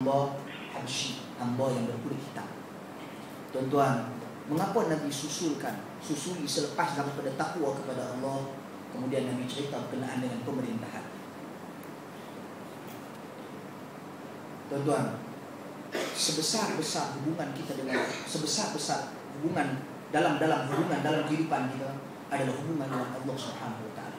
hamba Habsyi, hamba yang berkulit hitam. Tuan-tuan, mengapa Nabi susuli selepas daripada takwa kepada Allah, kemudian Nabi cerita berkenaan dengan pemerintahan. Tuan-tuan, sebesar-besar hubungan kita dengan, sebesar-besar hubungan dalam hubungan dalam kehidupan kita adalah hubungan dengan Allah Subhanahu wa taala.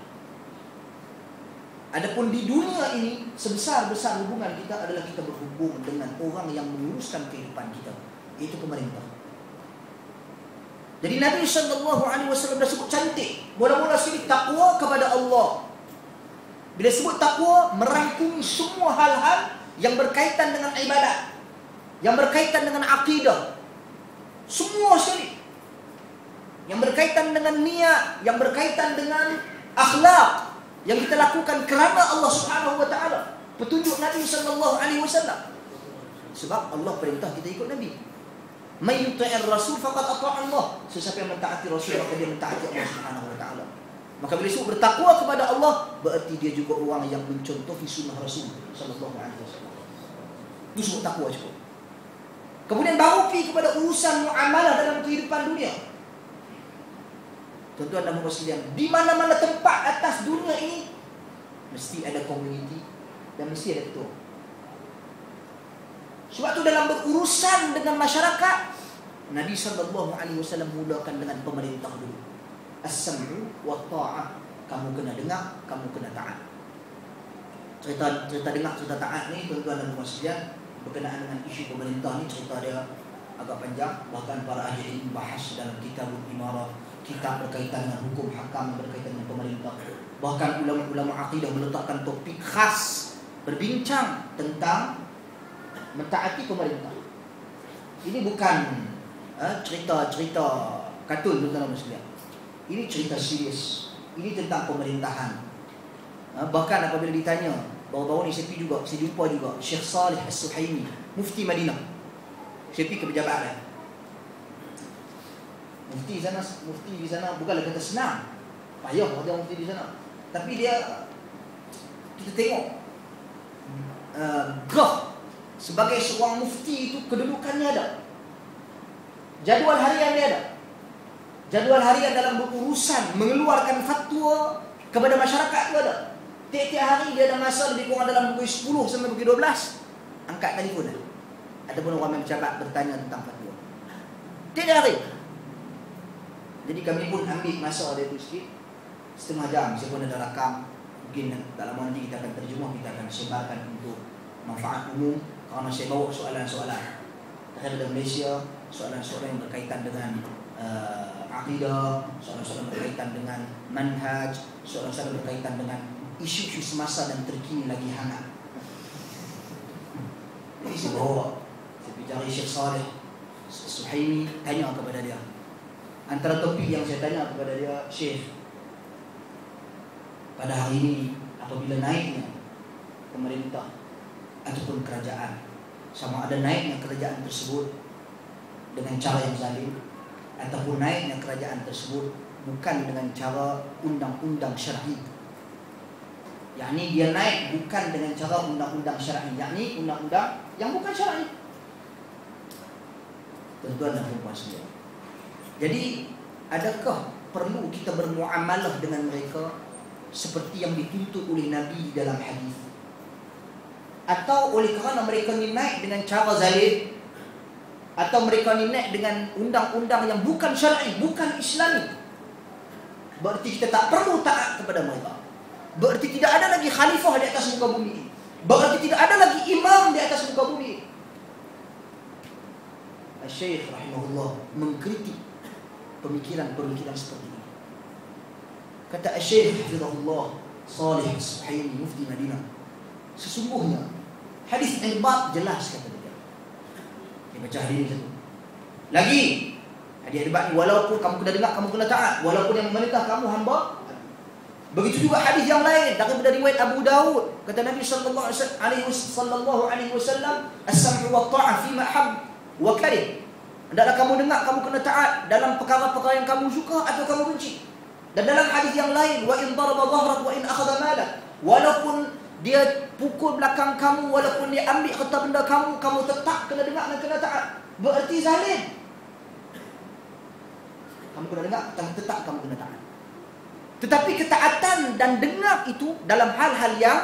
Adapun di dunia ini, sebesar-besar hubungan kita adalah kita berhubung dengan orang yang menguruskan kehidupan kita, yaitu pemerintah. Jadi Nabi SAW dah sebut cantik, mula-mula sekali takwa kepada Allah. Bila sebut takwa, merangkumi semua hal-hal yang berkaitan dengan ibadat, yang berkaitan dengan akidah, semua sekali. Yang berkaitan dengan niat, yang berkaitan dengan akhlak, yang kita lakukan kerana Allah Subhanahu wa taala, petunjuk Nabi sallallahu alaihi wasallam. Sebab Allah perintah kita ikut Nabi. May yuti'ir rasul faqad ata'a Allah. Sesiapa yang mentaati Rasul, maka dia mentaati Allah Subhanahu wa taala. Maka bila disebut bertakwa kepada Allah, berarti dia juga orang yang mencontohi sunnah Rasul sallallahu alaihi wasallam. Itu sebut takwa juga. Kemudian baru pergi kepada urusan muamalah dalam kehidupan dunia. Tuan-tuan dan puan sekalian, di mana-mana tempat atas dunia ini mesti ada komuniti dan mesti ada ketua. Sebab tu dalam berurusan dengan masyarakat, Nabi SAW mulakan dengan pemerintah dulu. As-sam'u wa ta'ah. Kamu kena dengar, kamu kena taat. Cerita dengar, cerita taat ni, tuan-tuan dan puan sekalian, berkenaan dengan isu pemerintah ni, cerita dia agak panjang. Bahkan para ahli ilmu bahas dalam kitab Imarah, kitab berkaitan dengan hukum hakam, berkaitan dengan pemerintah. Bahkan ulama-ulama akidah meletakkan topik khas berbincang tentang mentaati pemerintah. Ini bukan cerita-cerita kartun, tuan-tuan dan sekalian. Ini cerita serius. Ini tentang pemerintahan. Bahkan apabila ditanya, baru-baru ni saya jumpa juga Syekh Salih As-Suhaimi, Mufti Madinah. Saya pergi ke pejabat dia. Mufti di sana bukanlah kata senang, payah ada mufti di sana. Tapi dia, kita tengok graf sebagai seorang mufti itu kedudukannya ada. Jadual harian dia ada. Jadual harian dalam berurusan mengeluarkan fatwa kepada masyarakat itu ada. Tiap-tiap hari dia ada masa lebih kurang dalam pukul 10 sampai pukul 12 angkat telefon. Ataupun orang yang pejabat bertanya tentang fatwa. Tiap hari. Jadi kami pun ambil masa dia tu sikit, setengah jam. Saya pun ada rakam. Mungkin tak lama nanti kita akan terjemah, kita akan sebarkan untuk manfaat umum. Kerana saya bawa soalan-soalan terhadap Malaysia, soalan-soalan yang berkaitan dengan akidah, soalan-soalan berkaitan dengan manhaj, soalan-soalan berkaitan dengan isu-isu semasa dan terkini lagi hangat. Jadi saya bawa, saya pergi cari Syekh Saleh Suhaimi, tanya kepada dia. Antara topik yang saya tanya kepada dia, Syekh, pada hari ini apabila naiknya pemerintah ataupun kerajaan, sama ada naiknya kerajaan tersebut dengan cara yang zalim ataupun naiknya kerajaan tersebut bukan dengan cara undang-undang syar'i. Yakni dia naik bukan dengan cara undang-undang syar'i, yakni undang-undang yang bukan syar'i. Tuan-tuan dan puan sekalian, jadi adakah perlu kita bermuamalah dengan mereka seperti yang dituntut oleh Nabi dalam hadis? Atau oleh kerana mereka ni naik dengan cara zalim, atau mereka ni naik dengan undang-undang yang bukan syar'i, bukan Islami, berarti kita tak perlu taat kepada mereka. Berarti tidak ada lagi khalifah di atas muka bumi. Berarti tidak ada lagi imam di atas muka bumi. Syekh rahimahullah mengkritik pemikiran-pemikiran seperti ini. Kata Syekh Hafizahullah Salih As-Suhaimi, Mufti Madinah, sesungguhnya hadis Irbad jelas, kata dia. Dia baca hadis ini satu. Lagi hadis Irbad ni, walaupun kamu kena dengar, kamu kena taat, walaupun yang memerintah kamu hamba. Begitu juga hadis yang lain daripada riwayat Abu Daud, kata Nabi sallallahu alaihi wasallam, as-sam'u wa ta'ah fi ma hab wa karih. Hendaklah kamu dengar, kamu kena taat dalam perkara-perkara yang kamu suka atau kamu benci. Dan dalam hadis yang lain, wa in daraba dhahrak wa in akhadha malak, walaupun dia pukul belakang kamu, walaupun dia ambil harta benda kamu, kamu tetap kena dengar dan kena taat. Berarti zalim. Kamu kena dengar, tetap kamu kena taat. Tetapi ketaatan dan dengar itu dalam hal-hal yang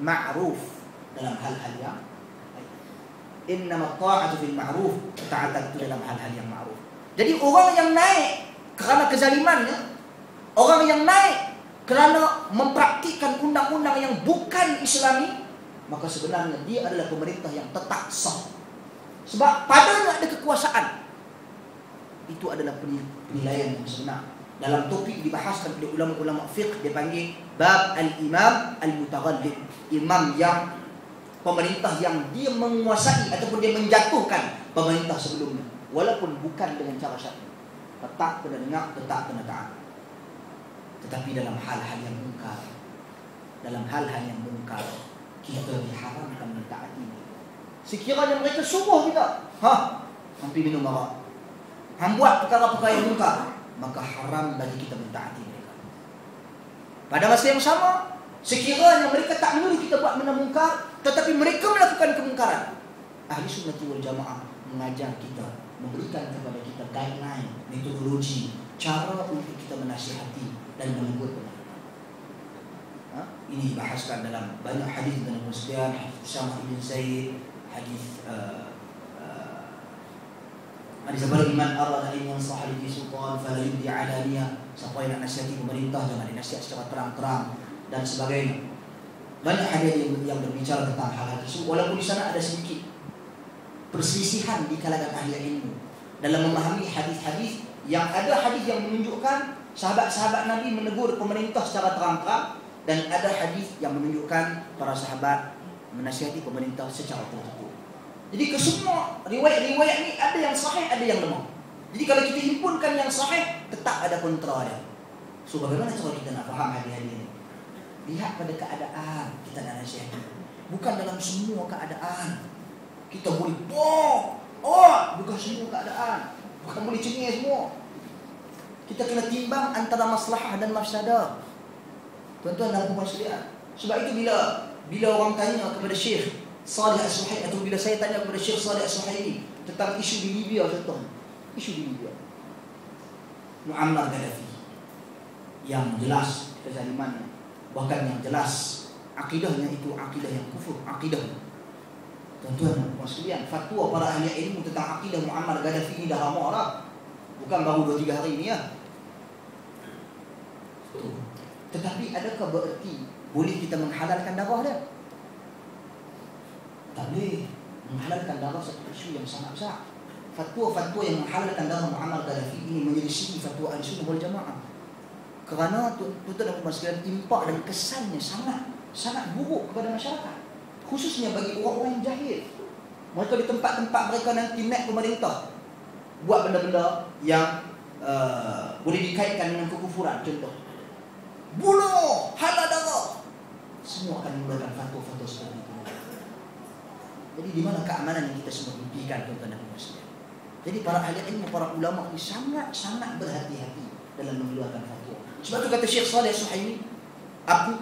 ma'ruf, dalam hal-hal yang innama ta'atu fil ma'ruf, ketaatan itu dalam hal-hal yang ma'ruf. Jadi orang yang naik kerana kezalimannya, orang yang naik kerana mempraktikkan undang-undang yang bukan Islami, maka sebenarnya dia adalah pemerintah yang tetap sah. Sebab padanya ada kekuasaan. Itu adalah penilaian yang sebenar. Dalam topik dibahaskan oleh ulama-ulama fiqh, dia panggil bab al-imam al-mutaghallib. Imam yang pemerintah yang dia menguasai ataupun dia menjatuhkan pemerintah sebelumnya, walaupun bukan dengan cara syar'i. Tetap kena dengar, tetap kena taat. Tetapi dalam hal-hal yang mungkar, dalam hal-hal yang mungkar, kita diharamkan mentaati mereka. Sekiranya mereka suruh kita, hampir minum arak, buat perkara-perkara yang mungkar, maka haram bagi kita mentaati mereka. Pada masa yang sama, sekiranya mereka tak menyuruh kita buat benda mungkar, tetapi mereka melakukan kemungkaran, Ahli Sunnah wal Jamaah mengajar kita, memberikan kepada kita guideline, metodologi, cara untuk kita menasihati dan menegur kebenaran. Ini dibahaskan dalam banyak hadis dalam Muslim, hadis Usama bin Zaid, hadis hadis Iman arada an yansah li sultan fala yubdi alaniyah. Siapa yang nak nasihati pemerintah jangan dinasihat secara terang-terang dan sebagainya. Banyak hadis yang berbicara tentang hal itu, walaupun di sana ada sedikit perselisihan di kalangan ahli ilmu dalam memahami hadis-hadis. Yang ada hadis yang menunjukkan sahabat-sahabat Nabi menegur pemerintah secara terang-terang, dan ada hadis yang menunjukkan para sahabat menasihati pemerintah secara tertutup. Jadi kesemua riwayat-riwayat ni ada yang sahih, ada yang lemah. Jadi kalau kita himpunkan yang sahih, tetap ada kontra dia. So bagaimana cara kita nak faham hadis-hadis ini? Lihat pada keadaan kita nak nasihati. Bukan dalam semua keadaan kita boleh bukan semua keadaan, bukan boleh cengih semua. Kita kena timbang antara maslahah dan mafsadah. Tuan-tuan dan puan sekalian. Sebab itu bila orang tanya kepada Syekh Salih As-Suhaimi, atau bila saya tanya kepada Syekh Salih As-Suhaimi tentang isu di Libya, contoh isu di Libya, Muammar Gaddafi, yang jelas kezalimannya, bahkan yang jelas akidahnya itu akidah yang kufur, akidah. Tuan-tuan dan puan sekalian, fatwa para ahli ilmu tentang akidah Muammar Gaddafi ini dah lama dah, bukan baru 2-3 hari ini ya. Tetapi adakah bererti boleh kita menghalalkan darah dia? Tak boleh. Menghalalkan darah satu isu yang sangat besar. Fatwa-fatwa yang menghalalkan darah Muammar Gaddafi ini menyelisih fatwa Ahli Sunnah wal Jamaah. Kerana tuan-tuan dan puan sekalian, impak dan kesannya sangat buruk kepada masyarakat, khususnya bagi orang-orang yang jahil. Mereka di tempat-tempat mereka nanti naik pemerintah buat benda-benda yang boleh dikaitkan dengan kekufuran, contoh bunuh, halal darah, semua akan menggunakan fatwa-fatwa seperti itu. Jadi di mana keamanan yang kita semua impikan, tuan-tuan dan puan sekalian? Jadi para ahli ilmu, para ulama ini sangat berhati-hati dalam mengeluarkan fatwa. Sebab itu kata Syekh Salih As-Suhaimi, aku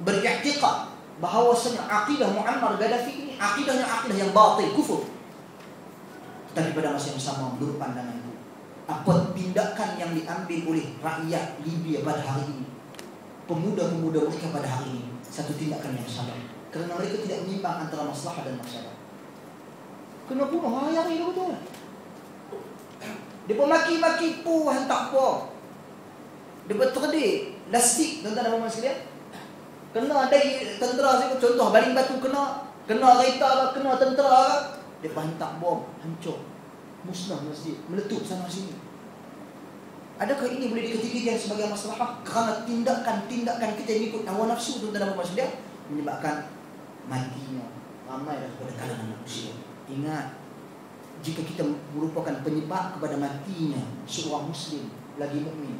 beriktikad bahawasanya akidah Muammar Gaddafi ini akidahnya akidah yang batil, kufur. Tapi pada masa yang sama, menurut pandanganku, apa tindakan yang diambil oleh rakyat Libya pada hari ini, pemuda-pemuda mereka pada hari ini, satu tindakan yang salah. Kerana mereka tidak menyimpang antara maslahah dan masalah. Kena bunuh hari-hari itu betul. Dia pun maki-maki hantar apa. Dia berterdik lastik, tuan-tuan dan puan sekalian. Kena ada tentera saya, contoh baling batu kena kereta, kena tentera, dia hantar bom, hancur, musnah masjid, meletup sana sini. Adakah ini boleh dikategorikan sebagai maslahah? Kerana tindakan kita yang ikut hawa nafsu, tuan-tuan dan puan sekalian, menyebabkan matinya ramai daripada kalangan manusia. Ingat, jika kita merupakan penyebab kepada matinya seorang Muslim lagi mukmin,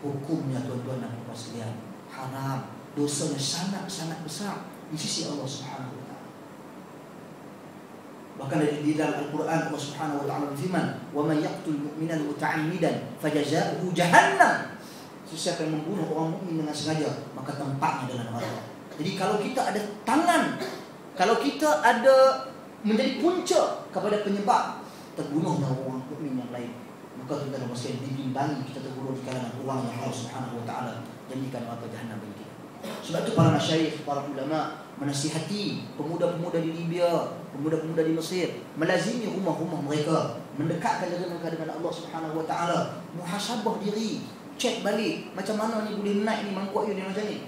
hukumnya tuan-tuan dan puan sekalian haram, dosanya sangat besar di sisi Allah Subhanahu wa taala. Bahkan di dalam Al-Quran Allah Subhanahu wa taala berfirman, "Wa man yaqtul mu'minan muta'ammidan fajazaohu jahannam Sesiapa yang membunuh orang mukmin dengan sengaja, maka tempatnya dalam neraka. Jadi kalau kita ada tangan, kalau kita ada menjadi punca kepada penyebab terbunuhnya orang mukmin yang lain, maka kita dalam sekalian dibimbangi kita terbunuh di kalangan orang yang Allah Subhanahu wa taala jadikan neraka jahanam bagi kita. Sebab itu para masyayikh, para ulama menasihati pemuda-pemuda di Libya, pemuda-pemuda di Mesir, melazimi rumah-rumah mereka, mendekatkan diri mereka dengan Allah Subhanahu wa taala, muhasabah diri, cek balik macam mana ni boleh naik ni mangkuk ni macam ni.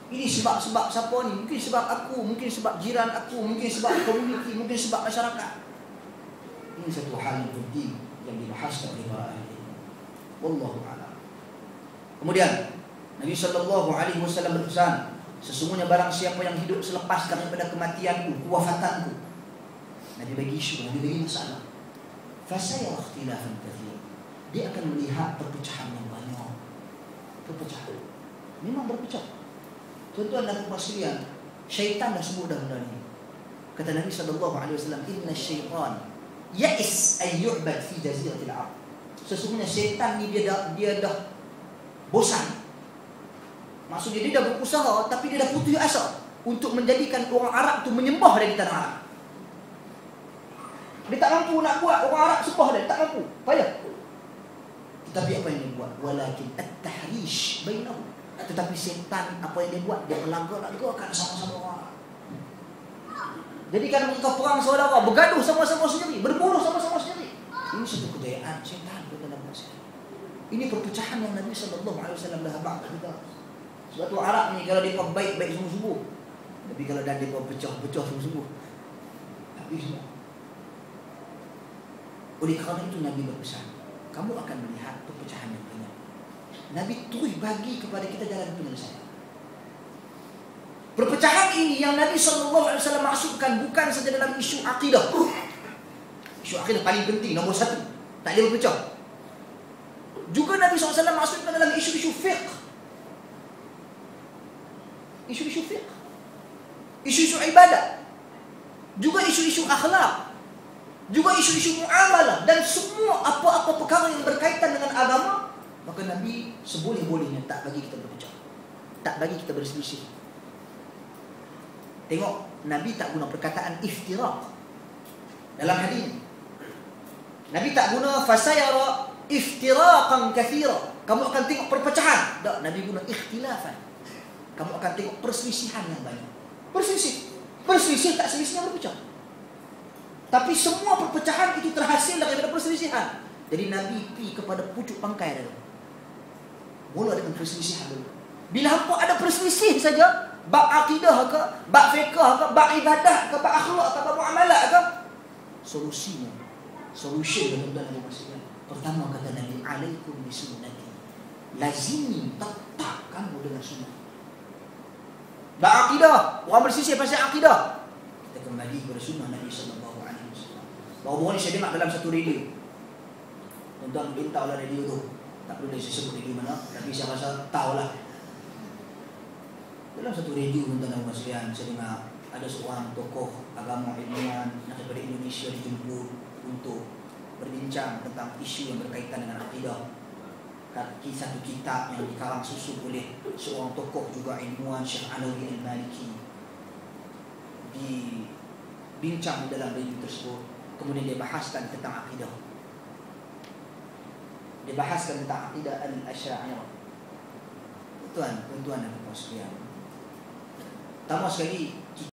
Ini sebab siapa ni? Mungkin sebab aku, mungkin sebab jiran aku, mungkin sebab komuniti, mungkin sebab masyarakat. Ini satu hal yang penting yang dibahaskan oleh para ahli. Wallahu a'lam. Kemudian Nabi sallallahu alaihi wasallam berpesan, sesungguhnya barang siapa yang hidup selepas daripada kematianku, kewafatanku. Nabi bagi isu, Nabi bagi masalah. Fasayara ikhtilafan katsira. Dia akan melihat perpecahan yang banyak. Perpecahan. Memang berpecah. Tuan-tuan dan puan sekalian, syaitan dah sebut dah benda ni. Kata Nabi sallallahu alaihi wasallam, "Inna syaitan ya'is ay yu'bad fi jaziratil Arab." Sesungguhnya syaitan ni dia dah bosan. Maksudnya dia dah berusaha tapi dia dah putus asa untuk menjadikan orang Arab tu menyembah dia di tanah Arab. Dia tak mampu nak buat orang Arab sembah dia, tak mampu. Payah. Tetapi apa yang dia buat? Walakin at-tahrish bainahum. Tetapi syaitan apa yang dia buat? Dia melanggar-langgarkan sama-sama orang. Jadikan mereka perang saudara, bergaduh sama-sama sendiri, berbunuh sama-sama sendiri. Ini satu kejayaan syaitan dalam masa. Ini perpecahan yang Nabi sallallahu alaihi wasallam dah habaq kita. Sebab tu Arab ni kalau dia baik-baik sungguh-sungguh. Tapi kalau dah dia pecah-pecah sungguh-sungguh, habis semua. Oleh kerana itu Nabi berpesan, kamu akan melihat perpecahan yang banyak. Nabi terus bagi kepada kita jalan penyelesaian. Perpecahan ini yang Nabi sallallahu alaihi wasallam maksudkan bukan saja dalam isu akidah. Isu akidah paling penting, nombor satu. Tak boleh berpecah. Juga Nabi SAW maksudkan dalam isu-isu fiqh. Isu-isu fiqh. Isu-isu ibadat. Juga isu-isu akhlak. Juga isu-isu muamalah. Dan semua apa-apa perkara yang berkaitan dengan agama, maka Nabi seboleh-bolehnya tak bagi kita berpecah, tak bagi kita berselisih. Tengok, Nabi tak guna perkataan iftiraq dalam hadis. Nabi tak guna fasayara iftiraqan katsira. Kamu akan tengok perpecahan. Tak, Nabi guna ikhtilafan. Kamu akan tengok perselisihan yang banyak. Perselisih tak selisihnya berpecah. Tapi semua perpecahan itu terhasil daripada perselisihan. Jadi Nabi pergi kepada pucuk pangkai dulu. Mula dengan perselisihan dulu. Bila hampa ada perselisih saja, bab akidah ke, bab fiqh ke, bab ibadah ke, bab akhlak ke, bab muamalah ke, solution dalam dalam masalah. Pertama kata Nabi, alaikum bisunnati. Lazimi, tetap kamu dengan sunnah. Bab akidah, orang berselisih pasal akidah, kita kembali kepada sunnah Nabi sallallahu alaihi wasallam. Baru-baru ni saya dengar dalam satu radio. Tuan-tuan boleh tahulah radio tu. Tak perlu saya sebut radio mana, tapi saya rasa tahulah. Dalam satu radio tuan-tuan dan puan sekalian, saya dengar ada seorang tokoh agama ilmuwan daripada Indonesia dijemput untuk berbincang tentang isu yang berkaitan dengan akidah. Satu kitab yang dikarang susun oleh seorang tokoh juga ilmuwan, Syekh Alawi Al-Maliki, dibincang dalam radio tersebut. Kemudian dia bahaskan tentang akidah. Dia bahaskan tentang akidah Al-Asy'ariyah. Tuan-tuan dan puan sekalian, pertama sekali